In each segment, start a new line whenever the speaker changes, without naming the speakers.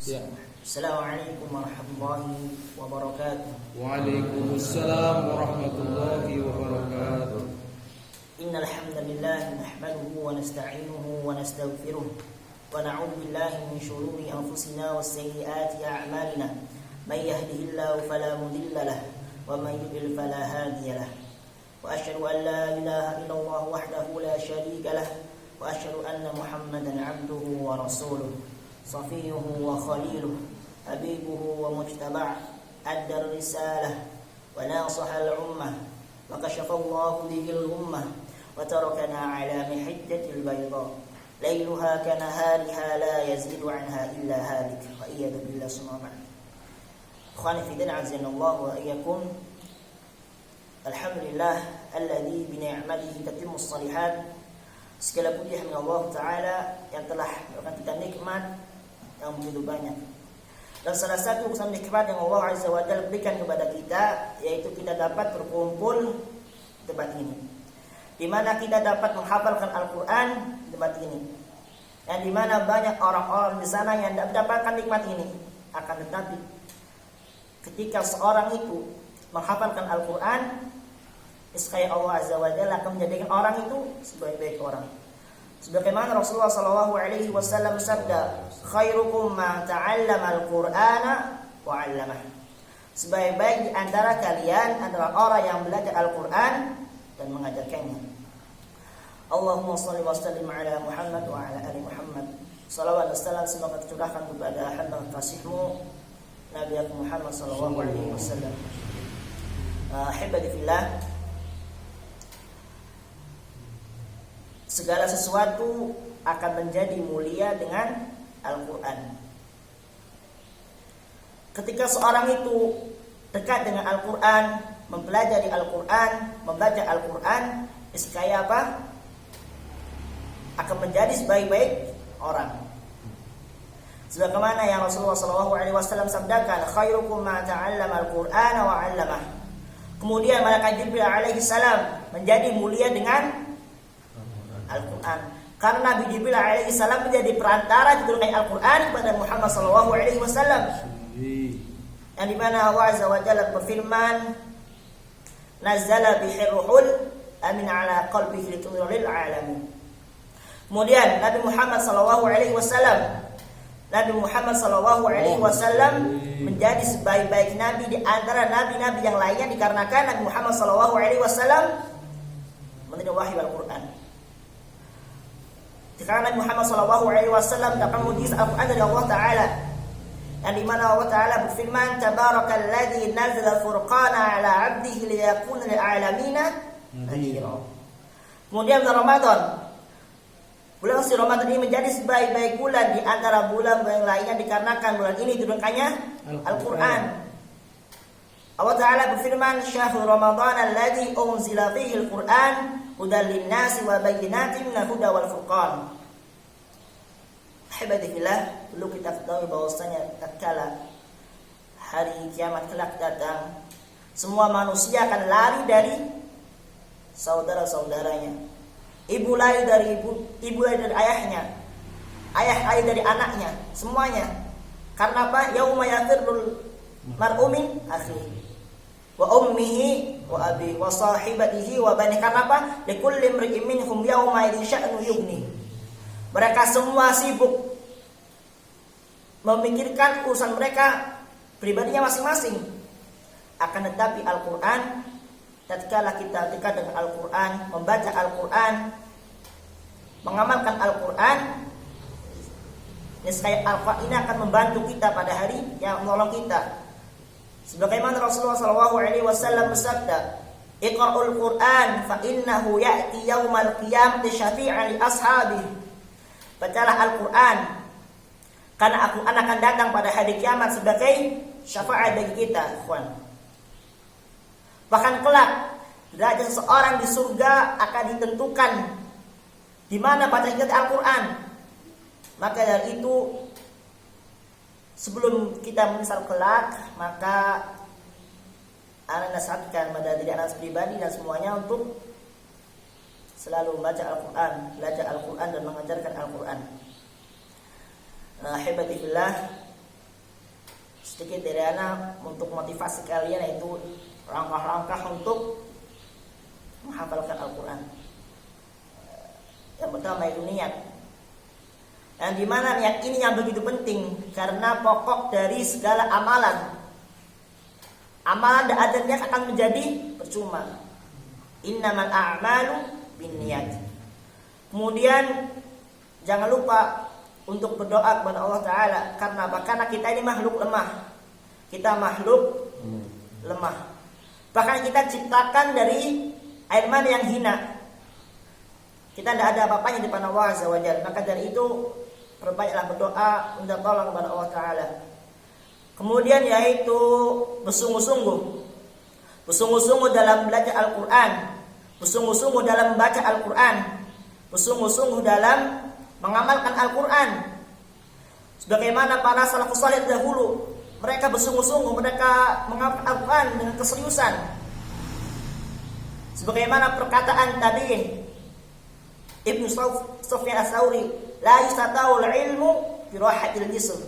Ya.
Assalamualaikum warahmatullahi wabarakatuh.
Waalaikumsalam warahmatullahi wabarakatuh.
Innal hamdalillah nahmaduhu wa nasta'inuhu wa nastaghfiruh wa na'udzu billahi min shururi anfusina was sayyiati a'malina. May yahdihillahu fala mudilla lahu wa may yudlil fala hadiya lahu. Wa asyhadu an la ilaha illallah wahdahu la syarika lahu wa asyhadu anna Muhammadan 'abduhu wa rasuluh. Safiyuhu wa khaliluh, habibuhu wa mujtaba'ah, adda ar-risalah wa nasaha al-ummah wa kashafa Allahu bihi al-ummah wa tarakana 'ala mihajjatil bayda lailuha kanahariha la yazidu 'anha illa halik wa iyad billah subhanahu. Ikhwani fi din azanallahu wa iyyakum. Alhamdulillah alladzi bi ni'matihi tatimmu shalihat. Segala puji hanya Allah Ta'ala yang telah memberikan kita nikmat yang begitu banyak. Dan salah satu nikmat yang Allah Azza wa Jalla berikan kepada kita, yaitu kita dapat berkumpul di tempat ini, di mana kita dapat menghafalkan Al-Quran di tempat ini, dan di mana banyak orang-orang di sana yang mendapatkan nikmat ini. Akan tetapi ketika seorang itu menghafalkan Al-Quran, niscaya Allah Azza wa Jalla akan menjadikan orang itu sebaik-baik orang. Sebagaimana Rasulullah sallallahu alaihi wasallam bersabda, "Khairukum man ta'allama al-Qur'ana wa 'allamah." Sebaik-baik di antara kalian adalah orang yang belajar Al-Qur'an dan mengajarkannya. Allahumma shalli wa sallim ala Muhammad wa ala ali Muhammad. Salawat dan salam semoga tercurahkan kepada hamba kasih-Mu Nabi Muhammad sallallahu alaihi wasallam. Ahibati fillah, segala sesuatu akan menjadi mulia dengan Al-Quran. Ketika seorang itu dekat dengan Al-Quran, mempelajari Al-Quran, membaca Al-Quran, niscaya apa? Akan menjadi sebaik-baik orang. Sebagaimana yang Rasulullah SAW sabdakan, khairukum ma ta'allama Al-Qur'ana wa 'allamah. Kemudian malaikat Jibril alaihi salam menjadi mulia dengan Al-Quran, karena Nabi Jibril alaihi salam menjadi perantara diturunkan Al-Quran kepada Muhammad sallallahu alaihi wasallam. Yang dimana Allah Azza wa Jalla berfirman, "Nazzala bihi ruhul amin ala qalbihi litunzira lil alamin." Kemudian Nabi Muhammad sallallahu alaihi wasallam menjadi sebaik-baik nabi di antara nabi-nabi yang lainnya, dikarenakan Nabi Muhammad sallallahu alaihi wasallam menerima wahyu Al-Quran. Karena Nabi Muhammad SAW dapat mujizat Al-Quran dari Allah Ta'ala, yang dimana Allah Ta'ala berfirman, "Tabarakalladzi nazzala al-furqana ala 'abdihi liyakuna lil 'alamina nadhira." Kemudian bulan Ramadan, bulan suci Ramadan ini menjadi sebaik-baik bulan di antara bulan-bulan lainnya, dikarenakan bulan ini diturunkannya Al-Quran. Allah Ta'ala berfirman, "Syahrul Ramadan alladzi unzila fihi al-Qur'an hudan lin-nasi wa bayyinatin minal huda wal furqan." Ahibati fillah, perlu kita ketahui bahwasanya tatkala hari kiamat kelak datang, semua manusia akan lari dari saudara-saudaranya. Ibu lari dari ayahnya, ayah lari dari anaknya, semuanya. Karena apa? Yauma yafirrul mar'u min akhihi wa ummihi wa abi wa sahibatihi wa bani. Karena apa? Likulli imri'in minhum yawma idzin sya'nu yughni. Mereka semua sibuk memikirkan urusan mereka pribadinya masing-masing. Akan tetapi Al-Quran, tatkala kita dekat dengan Al-Quran, membaca Al-Quran, mengamalkan Al-Quran, niscaya Al-Quran ini akan membantu kita pada hari yang menolong kita. Sebagaimana Rasulullah SAW bersabda, "Iqra'ul Qur'an fa innahu ya'ti yaumal qiyamati syafi'an li ashabihi." Bacalah Al-Quran, karena Al-Quran akan datang pada hari kiamat sebagai syafaat bagi kita, ikhwan. Bahkan kelak derajat seseorang di surga akan ditentukan di mana baca kita Al-Quran. Maka dari itu, sebelum kita menyesal kelak, maka ana nasihatkan pada diri anak pribadi dan semuanya untuk selalu membaca Al-Quran, belajar Al-Quran dan mengajarkan Al-Quran. Ahibati fillah, sedikit dari ana untuk motivasi kalian, yaitu langkah-langkah untuk menghafalkan Al-Quran. Yang pertama itu niat. Dan di mana niat ini yang begitu penting, karena pokok dari segala amalan. Amalan dan ada niat akan menjadi percuma. Innamal a'malu binniyat. Kemudian jangan lupa untuk berdoa kepada Allah Ta'ala. Karena apa? Karena kita ini makhluk lemah. Kita makhluk lemah. Bahkan kita ciptakan dari air mani yang hina. Kita tidak ada apa-apanya di depan Allah Azza wa Jalla. Maka dari itu perbanyaklah berdoa, minta tolong kepada Allah Ta'ala. Kemudian yaitu bersungguh-sungguh. Bersungguh-sungguh dalam belajar Al-Quran. Bersungguh-sungguh dalam membaca Al-Quran. Bersungguh-sungguh dalam mengamalkan Al-Quran. Sebagaimana para salafus salih dahulu, mereka bersungguh-sungguh, mereka mengamalkan Al-Quran dengan keseriusan. Sebagaimana perkataan tadi Ibnu Sufyan Ats-Tsauri, la yustataul ilmu bi rahatil jism.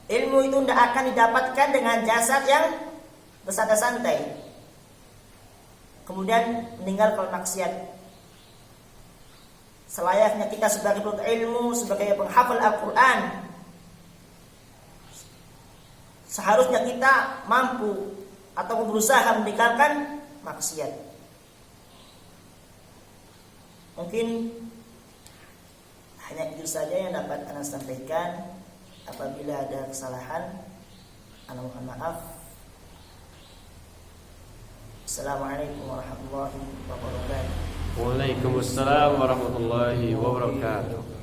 Ilmu itu tidak akan didapatkan dengan jasad yang bersantai-santai. Kemudian meninggalkan maksiat. Selayaknya kita sebagai penuntut ilmu, sebagai penghafal Al-Quran, seharusnya kita mampu atau berusaha meninggalkan maksiat. Mungkin hanya itu saja yang dapat Ana sampaikan. Apabila ada kesalahan, Ana mohon maaf. Assalamualaikum warahmatullahi wabarakatuh.
Waalaikumsalam warahmatullahi wabarakatuh.